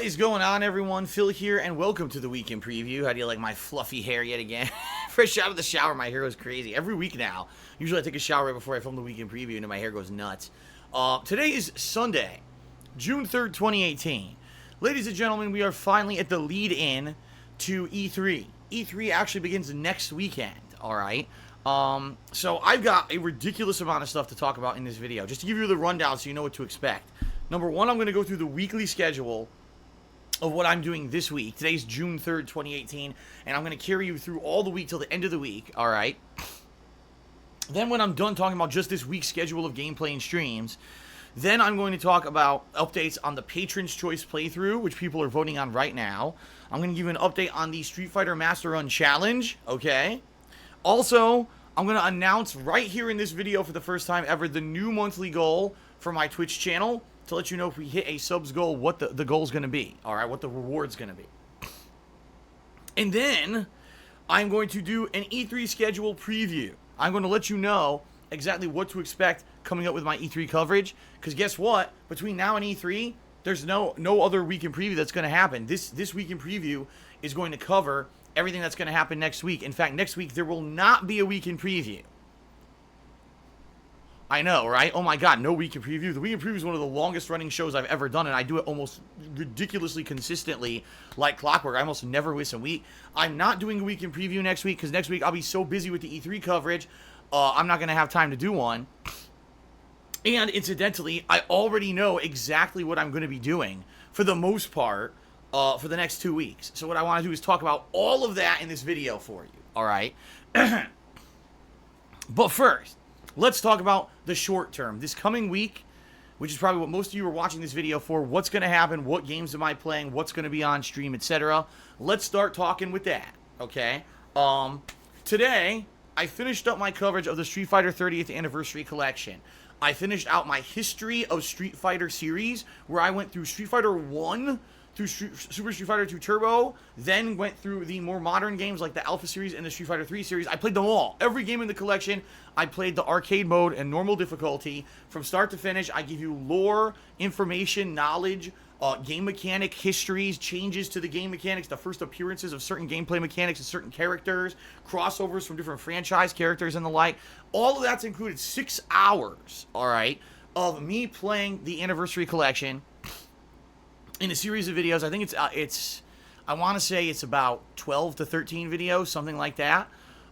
is going on, everyone? Phil here, and welcome to the weekend preview. How do you like my fluffy hair yet again? Fresh out of the shower, my hair goes crazy. Every week now, usually I take a shower right before I film the weekend preview, and then my hair goes nuts. Today is Sunday, June 3rd, 2018. Ladies and gentlemen, we are finally at the lead-in to E3. E3 actually begins next weekend, alright? So I've got a ridiculous amount of stuff to talk about in this video, just to give you the rundown so you know what to expect. Number one, I'm going to go through the weekly schedule of what I'm doing this week. Today's June 3rd, 2018, and I'm going to carry you through all the week till the end of the week, alright? Then when I'm done talking about just this week's schedule of gameplay and streams, then I'm going to talk about updates on the Patron's Choice playthrough, which people are voting on right now. I'm going to give you an update on the Street Fighter Master Run Challenge, okay? Also, I'm going to announce right here in this video for the first time ever the new monthly goal for my Twitch channel, to let you know if we hit a subs goal, what the goal's going to be, alright, what the reward's going to be. And then, I'm going to do an E3 schedule preview. I'm going to let you know exactly what to expect coming up with my E3 coverage, because guess what? Between now and E3, there's no other weekend preview that's going to happen. This weekend preview is going to cover everything that's going to happen next week. In fact, next week, there will not be a weekend preview. I know, right? Oh my god, no weekend preview. The weekend preview is one of the longest running shows I've ever done, and I do it almost ridiculously consistently, like clockwork. I almost never miss a week. I'm not doing a weekend preview next week, because next week I'll be so busy with the E3 coverage, I'm not going to have time to do one. And incidentally, I already know exactly what I'm going to be doing, for the most part, for the next 2 weeks. So what I want to do is talk about all of that in this video for you, alright? But first, let's talk about the short term. This coming week, which is probably what most of you are watching this video for, what's going to happen, what games am I playing, what's going to be on stream, etc. Let's start talking with that, okay? Today, I finished up my coverage of the Street Fighter 30th Anniversary Collection. I finished out my History of Street Fighter series, where I went through Street Fighter 1 through Super Street Fighter 2 Turbo, then went through the more modern games like the Alpha series and the Street Fighter 3 series. I played them all. Every game in the collection, I played the arcade mode and normal difficulty. From start to finish, I give you lore, information, knowledge, game mechanic, histories, changes to the game mechanics, the first appearances of certain gameplay mechanics and certain characters, crossovers from different franchise characters and the like. All of that's included 6 hours, alright, of me playing the Anniversary Collection in a series of videos. I think I want to say it's about 12 to 13 videos, something like that.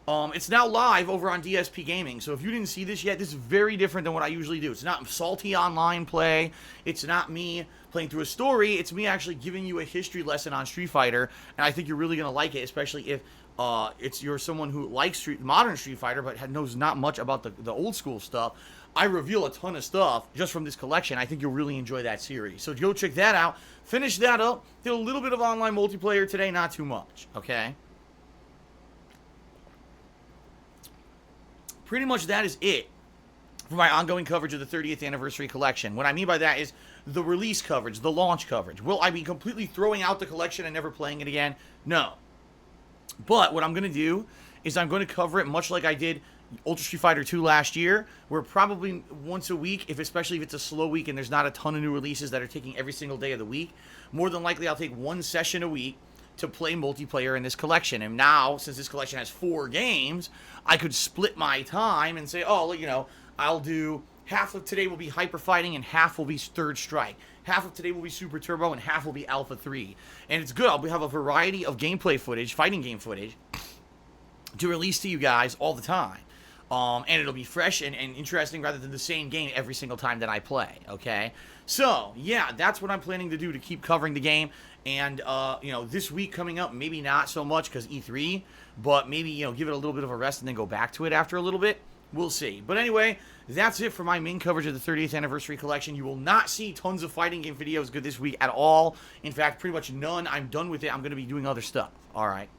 It's now live over on DSP Gaming, so if you didn't see this yet, this is very different than what I usually do. It's not salty online play, it's not me playing through a story, it's me actually giving you a history lesson on Street Fighter, and I think you're really going to like it, especially if you're someone who likes modern Street Fighter, but knows not much about the old school stuff. I reveal a ton of stuff just from this collection. I think you'll really enjoy that series. So go check that out. Finish that up. Did a little bit of online multiplayer today, not too much, okay? Pretty much that is it for my ongoing coverage of the 30th Anniversary Collection. What I mean by that is the release coverage, the launch coverage. Will I be completely throwing out the collection and never playing it again? No. But what I'm going to do is I'm going to cover it much like I did Ultra Street Fighter 2 last year, where probably once a week, especially if it's a slow week and there's not a ton of new releases that are taking every single day of the week, more than likely I'll take one session a week to play multiplayer in this collection. And now, since this collection has 4 games, I could split my time and say, oh, you know, I'll do half of today will be Hyper Fighting and half will be Third Strike. Half of today will be Super Turbo and half will be Alpha 3. And it's good. I'll have a variety of gameplay footage, fighting game footage, to release to you guys all the time. And it'll be fresh and interesting rather than the same game every single time that I play, okay? So, yeah, that's what I'm planning to do to keep covering the game. And, you know, this week coming up, maybe not so much because E3, but maybe, you know, give it a little bit of a rest and then go back to it after a little bit. We'll see. But anyway, that's it for my main coverage of the 30th Anniversary Collection. You will not see tons of fighting game videos good this week at all. In fact, pretty much none. I'm done with it. I'm going to be doing other stuff. All right.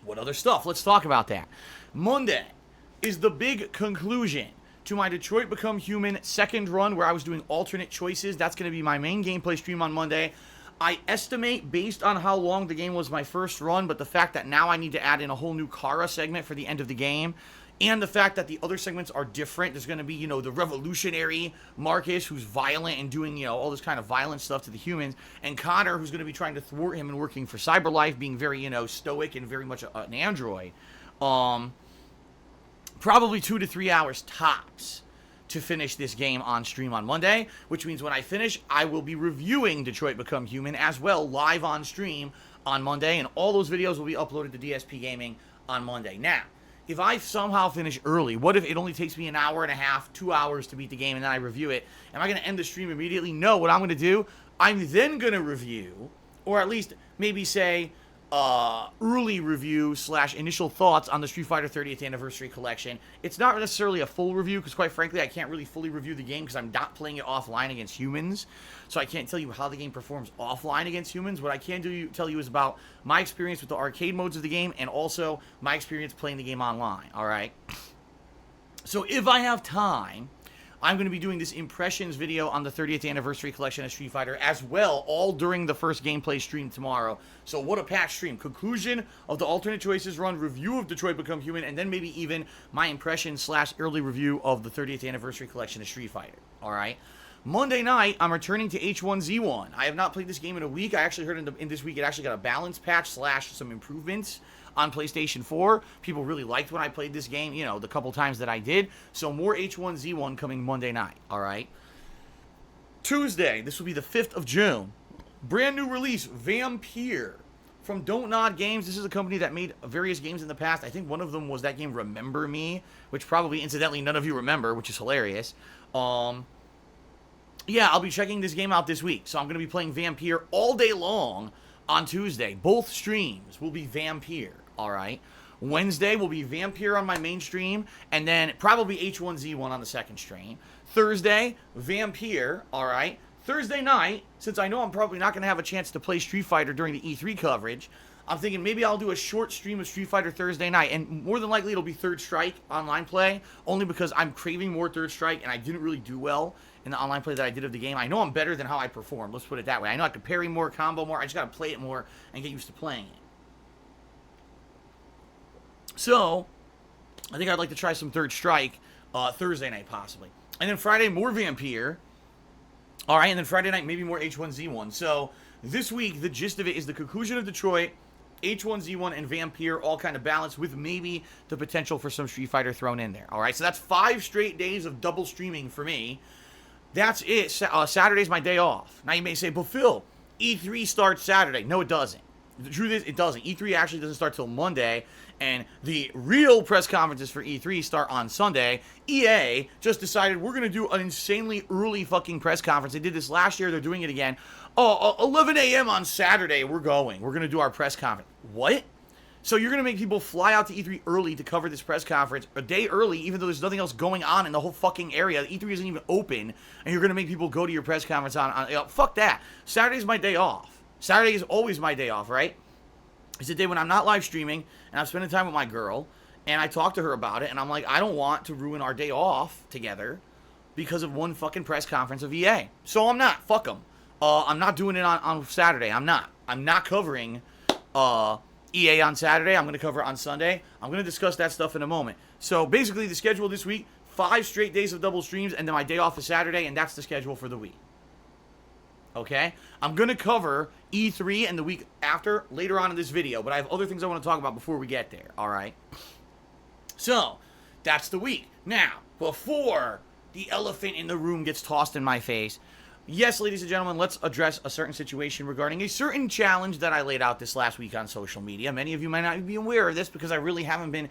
What other stuff? Let's talk about that. Monday is the big conclusion to my Detroit Become Human second run, where I was doing alternate choices. That's going to be my main gameplay stream on Monday. I estimate, based on how long the game was my first run, but the fact that now I need to add in a whole new Kara segment for the end of the game, and the fact that the other segments are different. There's going to be, you know, the revolutionary Marcus, who's violent and doing, you know, all this kind of violent stuff to the humans, and Connor, who's going to be trying to thwart him and working for Cyberlife, being very, you know, stoic and very much an android. Probably 2 to 3 hours tops to finish this game on stream on Monday, which means when I finish, I will be reviewing Detroit Become Human as well, live on stream on Monday, and all those videos will be uploaded to DSP Gaming on Monday. Now, if I somehow finish early, what if it only takes me an hour and a half, 2 hours to beat the game, and then I review it? Am I going to end the stream immediately? No, what I'm going to do, I'm then going to review, or at least maybe say, early review / initial thoughts on the Street Fighter 30th Anniversary Collection. It's not necessarily a full review, because quite frankly, I can't really fully review the game because I'm not playing it offline against humans. So I can't tell you how the game performs offline against humans. What I can tell you is about my experience with the arcade modes of the game, and also my experience playing the game online, alright? So if I have time, I'm going to be doing this impressions video on the 30th Anniversary Collection of Street Fighter as well, all during the first gameplay stream tomorrow. So what a packed stream. Conclusion of the alternate choices run, review of Detroit Become Human, and then maybe even my impressions / early review of the 30th Anniversary Collection of Street Fighter. Alright? Monday night, I'm returning to H1Z1. I have not played this game in a week. I actually heard in this week it actually got a balance patch / some improvements on PlayStation 4. People really liked when I played this game, you know, the couple times that I did. So more H1Z1 coming Monday night, alright? Tuesday, this will be the 5th of June. Brand new release, Vampyr. From Don't Nod Games. This is a company that made various games in the past. I think one of them was that game Remember Me, which probably, incidentally, none of you remember, which is hilarious. Yeah, I'll be checking this game out this week. So I'm going to be playing Vampyr all day long on Tuesday. Both streams will be Vampyr. Alright. Wednesday will be Vampyr on my main stream, and then probably H1Z1 on the second stream. Thursday, Vampyr, alright. Thursday night, since I know I'm probably not going to have a chance to play Street Fighter during the E3 coverage, I'm thinking maybe I'll do a short stream of Street Fighter Thursday night, and more than likely it'll be Third Strike online play, only because I'm craving more Third Strike, and I didn't really do well in the online play that I did of the game. I know I'm better than how I performed, let's put it that way. I know I could parry more, combo more, I just got to play it more and get used to playing it. So, I think I'd like to try some Third Strike Thursday night, possibly. And then Friday, more Vampyr. Alright, and then Friday night, maybe more H1Z1. So, this week, the gist of it is the conclusion of Detroit, H1Z1, and Vampyr all kind of balanced, with maybe the potential for some Street Fighter thrown in there. Alright, so that's 5 straight days of double streaming for me. That's it. Saturday's my day off. Now, you may say, but Phil, E3 starts Saturday. No, it doesn't. The truth is, it doesn't. E3 actually doesn't start till Monday, and the real press conferences for E3 start on Sunday. EA just decided we're going to do an insanely early fucking press conference. They did this last year. They're doing it again. 11 a.m. on Saturday, we're going. We're going to do our press conference. What? So you're going to make people fly out to E3 early to cover this press conference a day early, even though there's nothing else going on in the whole fucking area. E3 isn't even open, and you're going to make people go to your press conference fuck that. Saturday's my day off. Saturday is always my day off, right? It's a day when I'm not live streaming, and I'm spending time with my girl, and I talk to her about it, and I'm like, I don't want to ruin our day off together because of one fucking press conference of EA. So I'm not. Fuck them. I'm not doing it on Saturday. I'm not covering EA on Saturday. I'm going to cover it on Sunday. I'm going to discuss that stuff in a moment. So basically, the schedule this week, 5 straight days of double streams, and then my day off is Saturday, and that's the schedule for the week. Okay? I'm going to cover E3 and the week after later on in this video, but I have other things I want to talk about before we get there, alright? So, that's the week. Now, before the elephant in the room gets tossed in my face, yes, ladies and gentlemen, let's address a certain situation regarding a certain challenge that I laid out this last week on social media. Many of you might not be aware of this because I really haven't been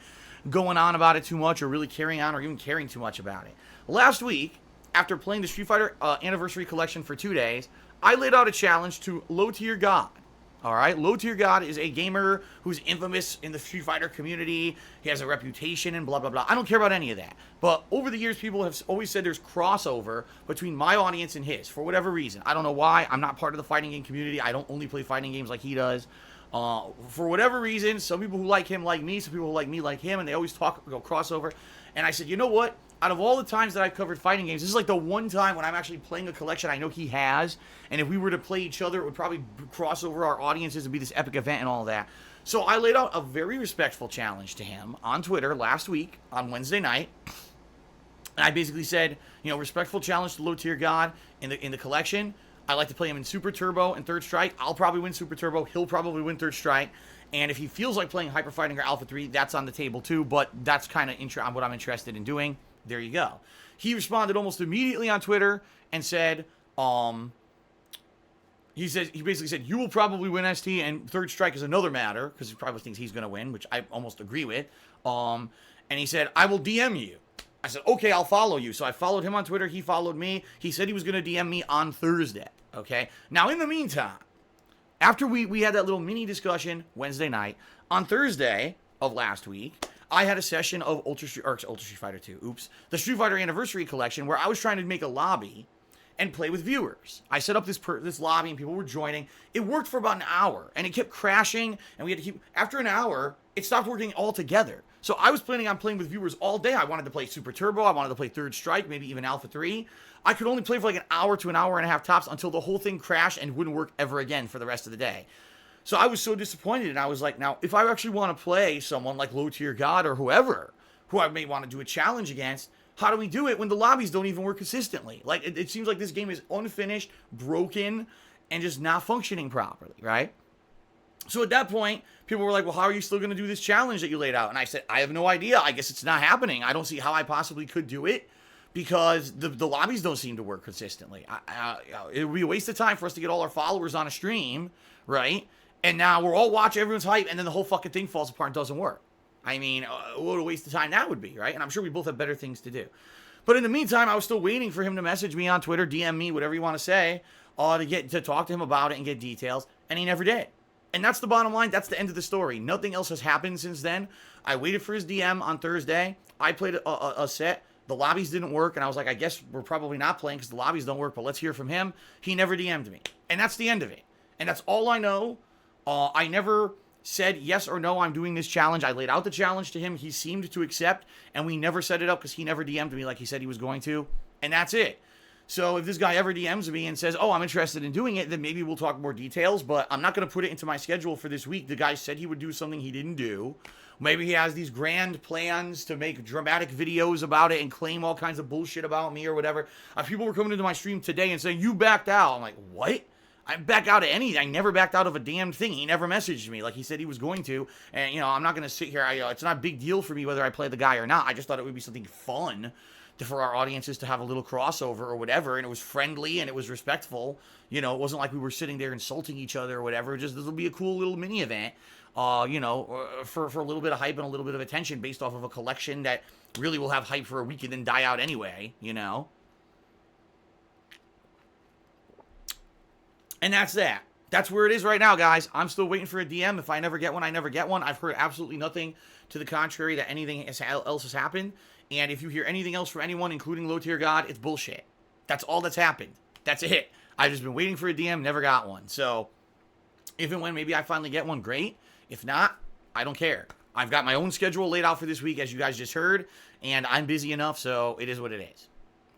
going on about it too much or really carrying on or even caring too much about it. Last week, after playing the Street Fighter Anniversary Collection for 2 days, I laid out a challenge to Low Tier God. Alright, Low Tier God is a gamer who's infamous in the Street Fighter community. He has a reputation and blah, blah, blah. I don't care about any of that. But over the years, people have always said there's crossover between my audience and his, for whatever reason. I don't know why. I'm not part of the fighting game community. I don't only play fighting games like he does. For whatever reason, some people who like him like me, some people who like me like him, and they always talk crossover. And I said, you know what? Out of all the times that I've covered fighting games, this is like the one time when I'm actually playing a collection I know he has, and if we were to play each other, it would probably cross over our audiences and be this epic event and all that. So I laid out a very respectful challenge to him on Twitter last week on Wednesday night. And I basically said, respectful challenge to low tier God in the collection. I like to play him in Super Turbo and Third Strike. I'll probably win Super Turbo. He'll probably win Third Strike. And if he feels like playing Hyper Fighting or Alpha 3, that's on the table too. But that's kind of what I'm interested in doing. There you go. He responded almost immediately on Twitter and said, he basically said, you will probably win ST, and Third Strike is another matter, because he probably thinks he's going to win, which I almost agree with. And he said, I will DM you. I said, okay, I'll follow you. So I followed him on Twitter. He followed me. He said he was going to DM me on Thursday. Okay? Now, in the meantime, after we had that little mini discussion Wednesday night, on Thursday of last week, I had a session of Ultra Street Fighter 2, the Street Fighter Anniversary Collection, where I was trying to make a lobby and play with viewers. I set up this lobby and people were joining. It worked for about an hour, and it kept crashing, and we had to keep... After an hour, it stopped working altogether. So I was planning on playing with viewers all day. I wanted to play Super Turbo. I wanted to play Third Strike, maybe even Alpha 3. I could only play for like an hour to an hour and a half tops until the whole thing crashed and wouldn't work ever again for the rest of the day. So I was so disappointed, and I was like, now, if I actually want to play someone like Low Tier God or whoever, who I may want to do a challenge against, how do we do it when the lobbies don't even work consistently? Like, it seems like this game is unfinished, broken, and just not functioning properly, right? So at that point, people were like, well, how are you still going to do this challenge that you laid out? And I said, I have no idea. I guess it's not happening. I don't see how I possibly could do it because the lobbies don't seem to work consistently. It would be a waste of time for us to get all our followers on a stream, right? And now we're all watching everyone's hype, and then the whole fucking thing falls apart and doesn't work. I mean, what a waste of time that would be, right? And I'm sure we both have better things to do. But in the meantime, I was still waiting for him to message me on Twitter, DM me, whatever you want to say, to talk to him about it and get details, and he never did. And that's the bottom line. That's the end of the story. Nothing else has happened since then. I waited for his DM on Thursday. I played a set. The lobbies didn't work, and I was like, I guess we're probably not playing because the lobbies don't work, but let's hear from him. He never DM'd me. And that's the end of it. And that's all I know. I never said yes or no, I'm doing this challenge. I laid out the challenge to him. He seemed to accept, and we never set it up because he never DM'd me like he said he was going to. And that's it. So if this guy ever DMs me and says, oh, I'm interested in doing it, then maybe we'll talk more details, but I'm not going to put it into my schedule for this week. The guy said he would do something he didn't do. Maybe he has these grand plans to make dramatic videos about it and claim all kinds of bullshit about me or whatever. People were coming into my stream today and saying, you backed out. I'm like, what? I back out of anything. I never backed out of a damn thing. He never messaged me like he said he was going to. And, I'm not going to sit here. It's not a big deal for me whether I play the guy or not. I just thought it would be something fun for our audiences to have a little crossover or whatever, and it was friendly and it was respectful. It wasn't like we were sitting there insulting each other or whatever. Just this will be a cool little mini event, for a little bit of hype and a little bit of attention based off of a collection that really will have hype for a week and then die out anyway, And that's that. That's where it is right now, guys. I'm still waiting for a DM. If I never get one, I never get one. I've heard absolutely nothing to the contrary that anything else has happened. And if you hear anything else from anyone, including Low Tier God, it's bullshit. That's all that's happened. That's it. I've just been waiting for a DM, never got one. So, if and when maybe I finally get one, great. If not, I don't care. I've got my own schedule laid out for this week, as you guys just heard, and I'm busy enough, so it is what it is.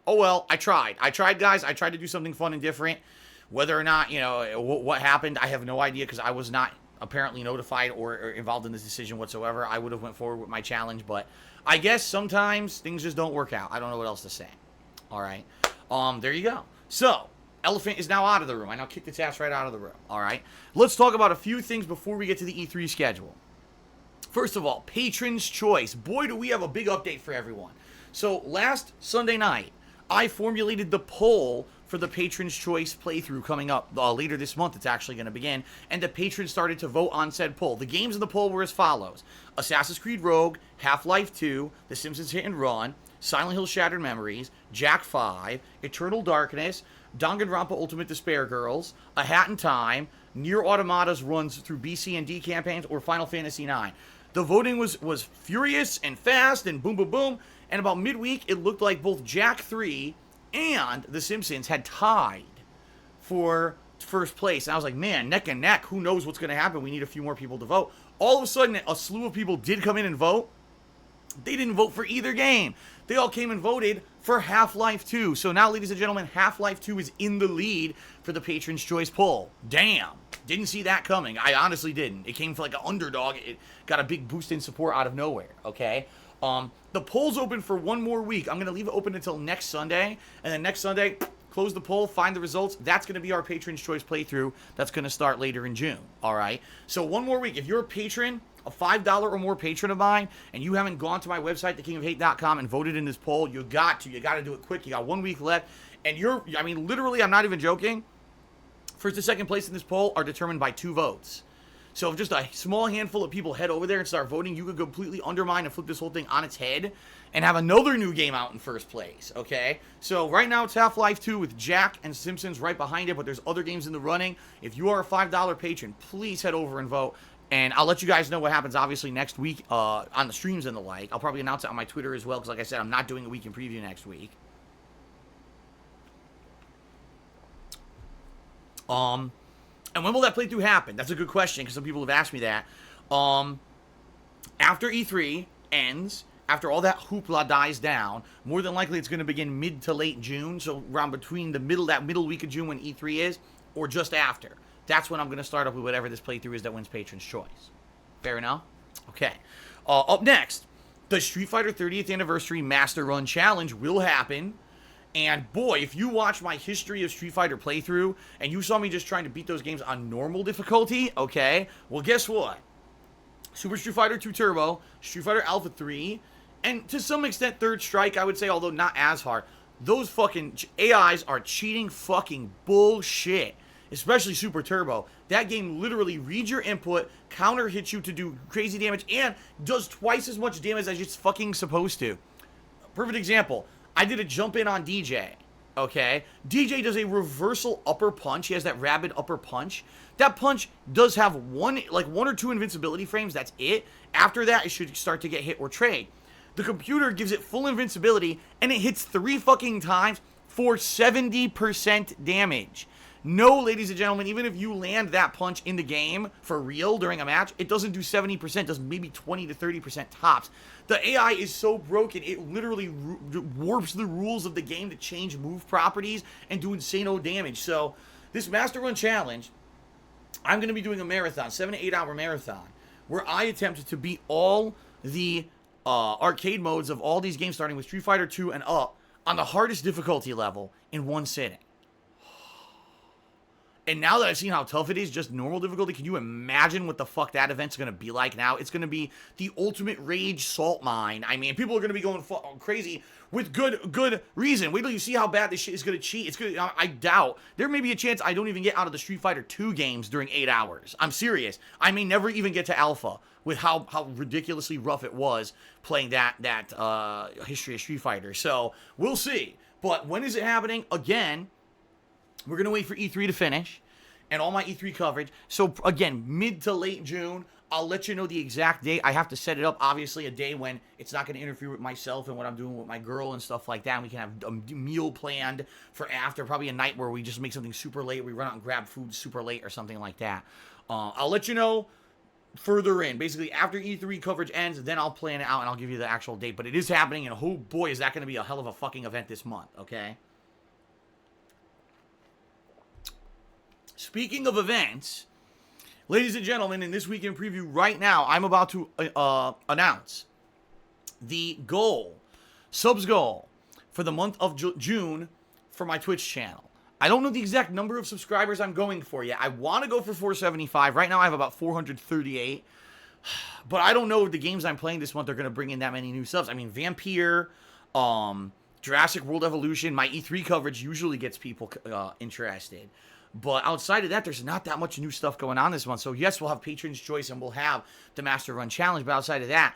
Oh well, I tried. Guys. I tried to do something fun and different. Whether or not, what happened, I have no idea, because I was not apparently notified or involved in this decision whatsoever. I would have went forward with my challenge, but I guess sometimes things just don't work out. I don't know what else to say. All right. There you go. So, Elephant is now out of the room. I now kicked its ass right out of the room. All right. Let's talk about a few things before we get to the E3 schedule. First of all, Patron's Choice. Boy, do we have a big update for everyone. So, last Sunday night, I formulated the poll for the Patron's Choice playthrough coming up later this month. It's actually going to begin, and the patrons started to vote on said poll. The games in the poll were as follows: Assassin's Creed Rogue, Half-Life 2, The Simpsons Hit and Run, Silent Hill Shattered Memories, Jak 5, Eternal Darkness, Danganronpa Ultimate Despair Girls, A Hat in Time, Nier Automata's runs through BC and D campaigns, or Final Fantasy IX. The voting was furious and fast and boom, boom, boom, and about midweek, it looked like both Jak 3 and The Simpsons had tied for first place. And I was like, man, neck and neck. Who knows what's going to happen? We need a few more people to vote. All of a sudden, a slew of people did come in and vote. They didn't vote for either game. They all came and voted for Half-Life 2. So now, ladies and gentlemen, Half-Life 2 is in the lead for the Patron's Choice poll. Damn. Didn't see that coming. I honestly didn't. It came for like an underdog. It got a big boost in support out of nowhere, okay? The poll's open for one more week. I'm going to leave it open until next Sunday. And then next Sunday, close the poll, find the results. That's going to be our Patron's Choice playthrough. That's going to start later in June, all right? So one more week. If you're a patron, a $5 or more patron of mine, and you haven't gone to my website, thekingofhate.com, and voted in this poll, you got to. You got to do it quick. You got 1 week left. And I mean, literally, I'm not even joking. First and second place in this poll are determined by 2 votes. So if just a small handful of people head over there and start voting, you could completely undermine and flip this whole thing on its head and have another new game out in first place, okay? So right now it's Half-Life 2 with Jack and Simpsons right behind it, but there's other games in the running. If you are a $5 patron, please head over and vote. And I'll let you guys know what happens, obviously, next week on the streams and the like. I'll probably announce it on my Twitter as well, because like I said, I'm not doing a week in preview next week. And when will that playthrough happen? That's a good question, because some people have asked me that. After E3 ends, after all that hoopla dies down, more than likely it's going to begin mid to late June, so around between that middle week of June when E3 is, or just after. That's when I'm going to start up with whatever this playthrough is that wins Patron's Choice. Fair enough? Okay. Up next, the Street Fighter 30th Anniversary Master Run Challenge will happen. And boy, if you watch my history of Street Fighter playthrough, and you saw me just trying to beat those games on normal difficulty, okay, well guess what? Super Street Fighter 2 Turbo, Street Fighter Alpha 3, and to some extent Third Strike, I would say, although not as hard. Those fucking AIs are cheating fucking bullshit. Especially Super Turbo. That game literally reads your input, counter hits you to do crazy damage, and does twice as much damage as it's fucking supposed to. Perfect example. I did a jump in on DJ, okay? DJ does a reversal upper punch. He has that rabid upper punch. That punch does have one or two invincibility frames. That's it. After that, it should start to get hit or trade. The computer gives it full invincibility, and it hits 3 fucking times for 70% damage. No, ladies and gentlemen, even if you land that punch in the game for real during a match, it doesn't do 70%, it does maybe 20 to 30% tops. The AI is so broken, it literally warps the rules of the game to change move properties and do insane damage. So, this Master Run Challenge, I'm going to be doing a marathon, 7 to 8 hour marathon, where I attempt to beat all the arcade modes of all these games, starting with Street Fighter 2 and up, on the hardest difficulty level in one sitting. And now that I've seen how tough it is, just normal difficulty, can you imagine what the fuck that event's going to be like now? It's going to be the ultimate rage salt mine. I mean, people are going to be going crazy with good reason. Wait till you see how bad this shit is going to cheat. It's going. I doubt. There may be a chance I don't even get out of the Street Fighter 2 games during 8 hours. I'm serious. I may never even get to Alpha with how ridiculously rough it was playing that history of Street Fighter. So, we'll see. But when is it happening? Again, we're going to wait for E3 to finish and all my E3 coverage. So, again, mid to late June, I'll let you know the exact date. I have to set it up, obviously, a day when it's not going to interfere with myself and what I'm doing with my girl and stuff like that. And we can have a meal planned for after, probably a night where we just make something super late. We run out and grab food super late or something like that. I'll let you know further in. Basically, after E3 coverage ends, then I'll plan it out and I'll give you the actual date. But it is happening, and oh boy, is that going to be a hell of a fucking event this month, okay? Speaking of events, ladies and gentlemen, in this weekend preview right now, I'm about to announce the subs goal for the month of June for my Twitch channel. I don't know the exact number of subscribers I'm going for yet. I want to go for 475. Right now I have about 438. But I don't know if the games I'm playing this month are going to bring in that many new subs. I mean, Vampyr, Jurassic World Evolution, my E3 coverage usually gets people interested. But outside of that, there's not that much new stuff going on this month. So, yes, we'll have Patron's Choice and we'll have the Master Run Challenge. But outside of that,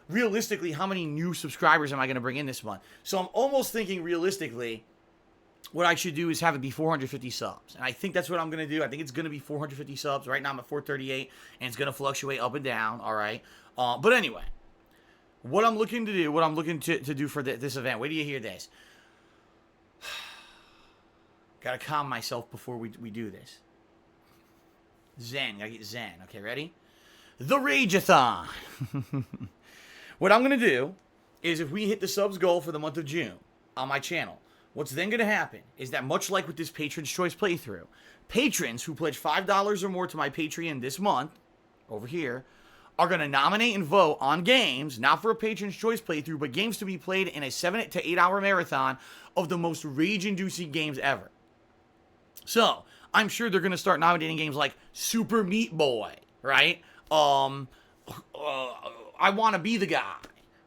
realistically, how many new subscribers am I going to bring in this month? So, I'm almost thinking realistically, what I should do is have it be 450 subs. And I think that's what I'm going to do. I think it's going to be 450 subs. Right now, I'm at 438, and it's going to fluctuate up and down, all right? But anyway, what I'm looking to do for this event, wait till you hear this. Gotta calm myself before we do this. Gotta get zen. Okay, ready? The Rageathon. What I'm gonna do is if we hit the subs goal for the month of June on my channel, What's then going to happen is that, much like with this Patron's Choice playthrough, patrons who pledge $5 or more to my Patreon this month, over here, are going to nominate and vote on games, not for a Patron's Choice playthrough, but games to be played in a 7 to 8 hour marathon of the most rage-inducing games ever. So, I'm sure they're going to start nominating games like Super Meat Boy, right? I Want to Be the Guy,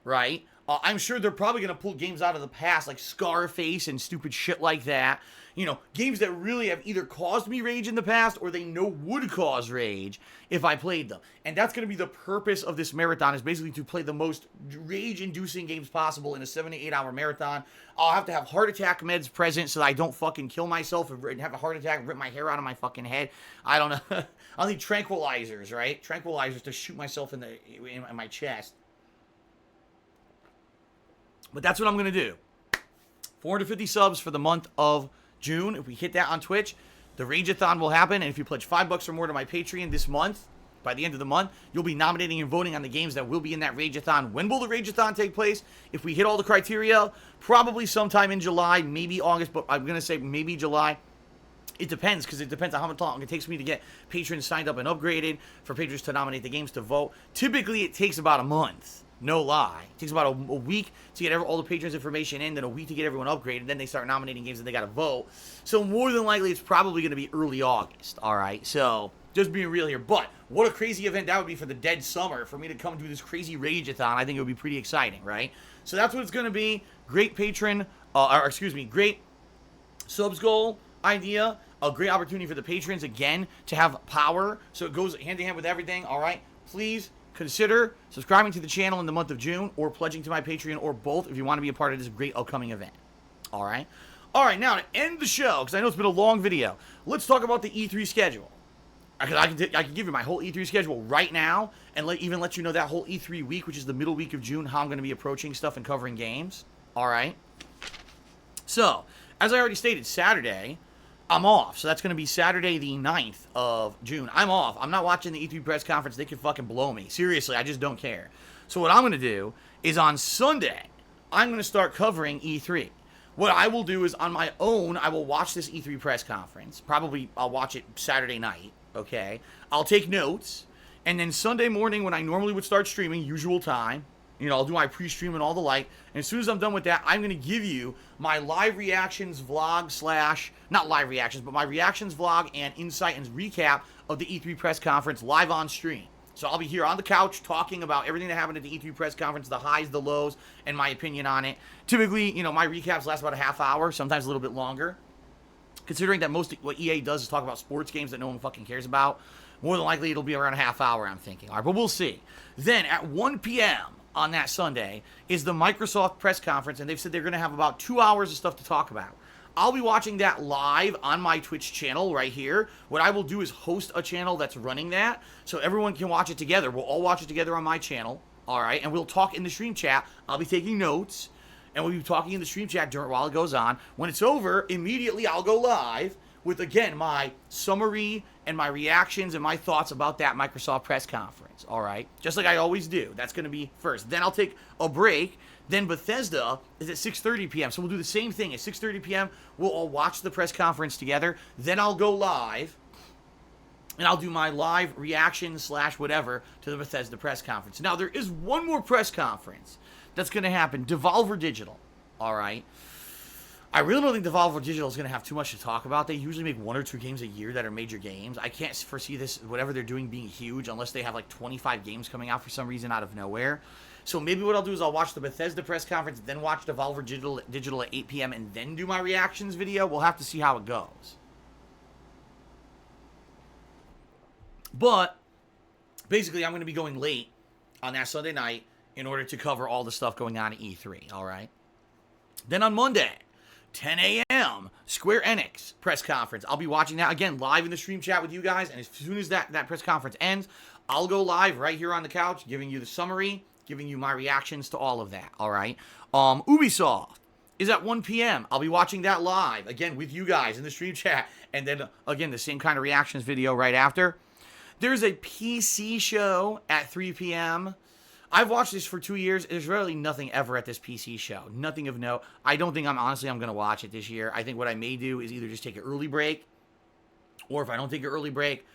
right? I'm sure they're probably going to pull games out of the past like Scarface and stupid shit like that. You know, games that really have either caused me rage in the past or they know would cause rage if I played them. And that's going to be the purpose of this marathon, is basically to play the most rage-inducing games possible in a 7 to 8 hour marathon. I'll have to have heart attack meds present so that I don't fucking kill myself and have a heart attack and rip my hair out of my fucking head. I don't know. I'll need tranquilizers, right? Tranquilizers to shoot myself in my chest. But that's what I'm going to do. 450 subs for the month of June. If we hit that on Twitch, the Rageathon will happen. And if you pledge $5 or more to my Patreon this month, by the end of the month, you'll be nominating and voting on the games that will be in that Rageathon. When will the Rageathon take place? If we hit all the criteria, probably sometime in July, maybe August, but I'm going to say maybe July. It depends, because it depends on how much long it takes me to get patrons signed up and upgraded, for patrons to nominate the games to vote. Typically, it takes about a month. No lie. It takes about a week to get all the patrons' information in, then a week to get everyone upgraded, then they start nominating games and they got to vote. So more than likely, it's probably going to be early August, all right? So just being real here. But what a crazy event that would be for the dead summer, for me to come do this crazy Rageathon. I think it would be pretty exciting, right? So that's what it's going to be. Great great subs goal idea. A great opportunity for the patrons, again, to have power. So it goes hand in hand with everything, all right? Please consider subscribing to the channel in the month of June, or pledging to my Patreon, or both, if you want to be a part of this great upcoming event. All right? All right, now to end the show, because I know it's been a long video, let's talk about the E3 schedule. Because I can give you my whole E3 schedule right now, and even let you know that whole E3 week, which is the middle week of June, how I'm going to be approaching stuff and covering games. All right? So, as I already stated, Saturday, I'm off. So that's going to be Saturday the 9th of June. I'm off. I'm not watching the E3 press conference. They can fucking blow me. Seriously, I just don't care. So what I'm going to do is on Sunday, I'm going to start covering E3. What I will do is on my own, I will watch this E3 press conference. Probably I'll watch it Saturday night, okay? I'll take notes. And then Sunday morning, when I normally would start streaming, usual time, you know, I'll do my pre-stream and all the like. And as soon as I'm done with that, I'm going to give you my live reactions vlog / not live reactions, but my reactions vlog and insight and recap of the E3 press conference live on stream. So I'll be here on the couch talking about everything that happened at the E3 press conference, the highs, the lows, and my opinion on it. Typically, you know, my recaps last about a half hour, sometimes a little bit longer. Considering that most what EA does is talk about sports games that no one fucking cares about, more than likely it'll be around a half hour, I'm thinking. All right, but we'll see. Then at 1 p.m., on that Sunday is the Microsoft press conference, and they've said they're going to have about 2 hours of stuff to talk about. I'll be watching that live on my Twitch channel right here. What I will do is host a channel that's running that, so everyone can watch it together. We'll all watch it together on my channel, all right? And we'll talk in the stream chat. I'll be taking notes, and we'll be talking in the stream chat while it goes on. When it's over, immediately I'll go live with, again, my summary and my reactions and my thoughts about that Microsoft press conference, all right? Just like I always do. That's going to be first. Then I'll take a break. Then Bethesda is at 6:30 p.m., so we'll do the same thing. At 6:30 p.m., we'll all watch the press conference together. Then I'll go live, and I'll do my live reaction / whatever to the Bethesda press conference. Now, there is one more press conference that's going to happen. Devolver Digital, all right? I really don't think Devolver Digital is going to have too much to talk about. They usually make 1 or 2 games a year that are major games. I can't foresee this, whatever they're doing, being huge unless they have like 25 games coming out for some reason out of nowhere. So maybe what I'll do is I'll watch the Bethesda press conference, then watch Devolver Digital at 8 p.m. and then do my reactions video. We'll have to see how it goes. But basically, I'm going to be going late on that Sunday night in order to cover all the stuff going on at E3, all right? Then on Monday, 10 a.m., Square Enix press conference. I'll be watching that, again, live in the stream chat with you guys, and as soon as that press conference ends, I'll go live right here on the couch, giving you the summary, giving you my reactions to all of that, all right? Ubisoft is at 1 p.m. I'll be watching that live, again, with you guys in the stream chat, and then, again, the same kind of reactions video right after. There's a PC show at 3 p.m., I've watched this for 2 years. There's really nothing ever at this PC show. Nothing of note. I don't think I'm going to watch it this year. I think what I may do is either just take an early break, or if I don't take an early break,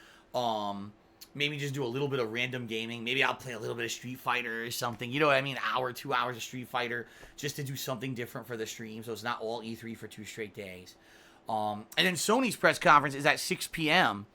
maybe just do a little bit of random gaming. Maybe I'll play a little bit of Street Fighter or something. You know what I mean? An hour, 2 hours of Street Fighter, just to do something different for the stream, so it's not all E3 for 2 straight days. And then Sony's press conference is at 6 p.m.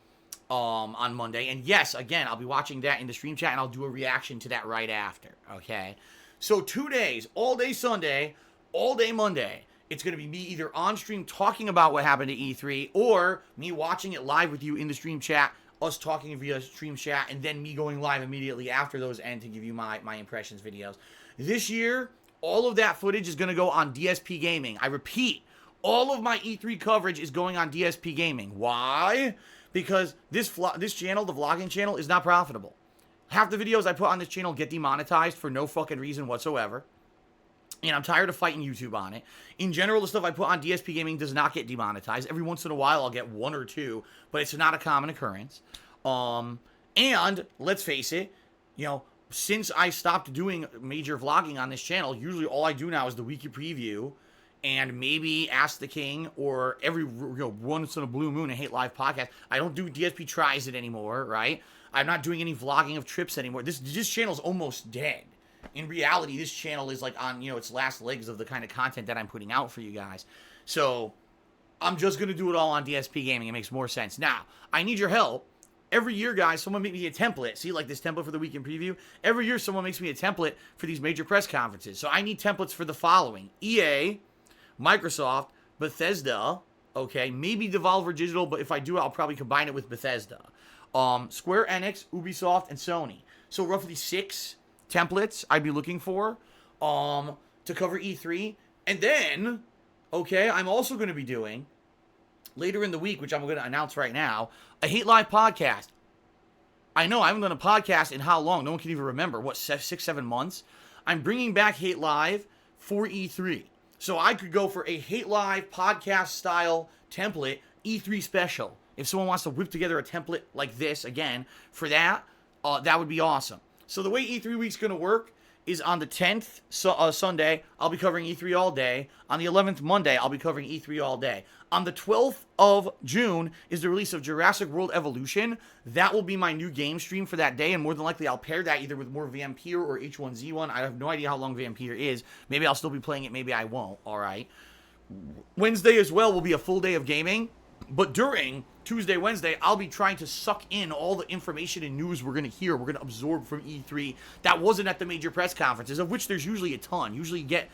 On Monday. And yes, again, I'll be watching that in the stream chat, and I'll do a reaction to that right after, okay? So 2 days, all day Sunday, all day Monday. It's going to be me either on stream talking about what happened at E3, or me watching it live with you in the stream chat, us talking via stream chat, and then me going live immediately after those end to give you my impressions videos. This year, all of that footage is going to go on DSP Gaming. I repeat, all of my E3 coverage is going on DSP Gaming. Why? Because this channel, the vlogging channel, is not profitable. Half the videos I put on this channel get demonetized for no fucking reason whatsoever. And I'm tired of fighting YouTube on it. In general, the stuff I put on DSP Gaming does not get demonetized. Every once in a while, I'll get 1 or 2, but it's not a common occurrence. And let's face it, you know, since I stopped doing major vlogging on this channel, usually all I do now is the weekly preview and maybe Ask the King, or every, once in a blue moon, a Hate Live podcast. I don't do DSP Tries It anymore, right? I'm not doing any vlogging of trips anymore. This channel's almost dead. In reality, this channel is like on, its last legs of the kind of content that I'm putting out for you guys. So I'm just going to do it all on DSP Gaming. It makes more sense. Now, I need your help. Every year, guys, someone make me a template. See, like this template for the weekend preview? Every year, someone makes me a template for these major press conferences. So I need templates for the following: EA, Microsoft, Bethesda, okay, maybe Devolver Digital, but if I do, I'll probably combine it with Bethesda. Square Enix, Ubisoft, and Sony. So roughly 6 templates I'd be looking for to cover E3. And then, okay, I'm also going to be doing, later in the week, which I'm going to announce right now, a Hate Live podcast. I know, I haven't done a podcast in how long? No one can even remember. What, 6, 7 months? I'm bringing back Hate Live for E3. So I could go for a Hate Live podcast style template E3 special. If someone wants to whip together a template like this, again, for that, that would be awesome. So the way E3 week's going to work is on the 10th, Sunday, I'll be covering E3 all day. On the 11th, Monday, I'll be covering E3 all day. On the 12th of June is the release of Jurassic World Evolution. That will be my new game stream for that day, and more than likely I'll pair that either with more Vampyr or H1Z1. I have no idea how long Vampyr is. Maybe I'll still be playing it, maybe I won't, alright? Wednesday as well will be a full day of gaming, but during Tuesday, Wednesday, I'll be trying to suck in all the information and news we're going to hear, we're going to absorb from E3 that wasn't at the major press conferences, of which there's usually a ton. Usually you get,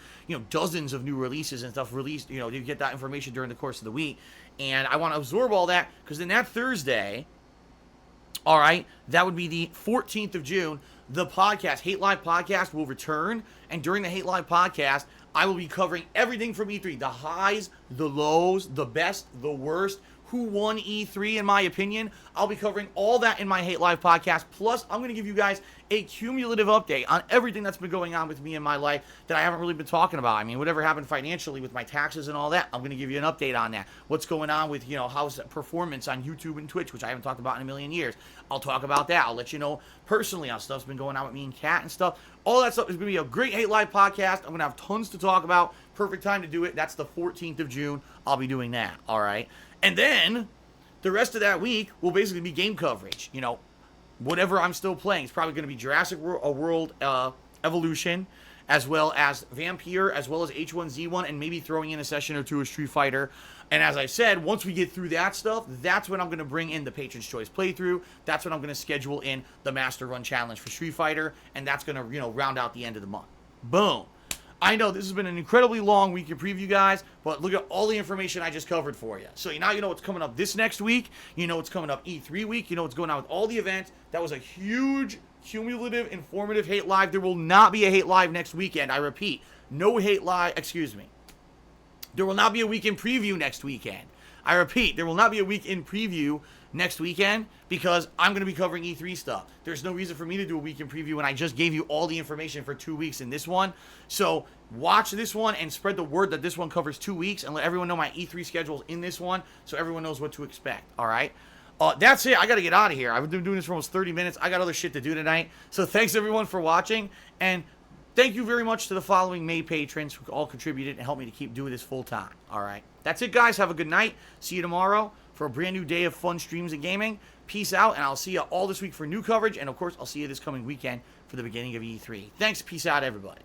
dozens of new releases and stuff released, you get that information during the course of the week. And I want to absorb all that, because then that Thursday, all right, that would be the 14th of June, the podcast, Hate Live Podcast, will return. And during the Hate Live Podcast, I will be covering everything from E3, the highs, the lows, the best, the worst, who won E3 in my opinion. I'll be covering all that in my Hate Live podcast. Plus, I'm going to give you guys a cumulative update on everything that's been going on with me in my life that I haven't really been talking about. I mean, whatever happened financially with my taxes and all that, I'm going to give you an update on that. What's going on with, how's performance on YouTube and Twitch, which I haven't talked about in a million years. I'll talk about that. I'll let you know personally how stuff's been going on with me and Kat and stuff. All that stuff is going to be a great Hate Live podcast. I'm going to have tons to talk about. Perfect time to do it. That's the 14th of June. I'll be doing that. All right. And then the rest of that week will basically be game coverage. Whatever I'm still playing. It's probably going to be Jurassic World Evolution, as well as Vampyr, as well as H1Z1, and maybe throwing in a session or two of Street Fighter. And as I said, once we get through that stuff, that's when I'm going to bring in the Patron's Choice playthrough. That's when I'm going to schedule in the Master Run Challenge for Street Fighter, and that's going to, round out the end of the month. Boom. I know this has been an incredibly long week in preview, guys, but look at all the information I just covered for you. So now you know what's coming up this next week. You know what's coming up E3 week. You know what's going on with all the events. That was a huge, cumulative, informative Hate Live. There will not be a Hate Live next weekend. I repeat, no Hate Live. Excuse me. There will not be a weekend preview next weekend. I repeat, there will not be a weekend preview next weekend because I'm going to be covering E3 stuff. There's no reason for me to do a weekend preview when I just gave you all the information for 2 weeks in this one. So watch this one and spread the word that this one covers 2 weeks and let everyone know my E3 schedule is in this one so everyone knows what to expect. All right. That's it. I got to get out of here. I've been doing this for almost 30 minutes. I got other shit to do tonight. So thanks everyone for watching. And thank you very much to the following May patrons who all contributed and helped me to keep doing this full time. All right. That's it, guys. Have a good night. See you tomorrow for a brand new day of fun streams and gaming. Peace out. And I'll see you all this week for new coverage. And, of course, I'll see you this coming weekend for the beginning of E3. Thanks. Peace out, everybody.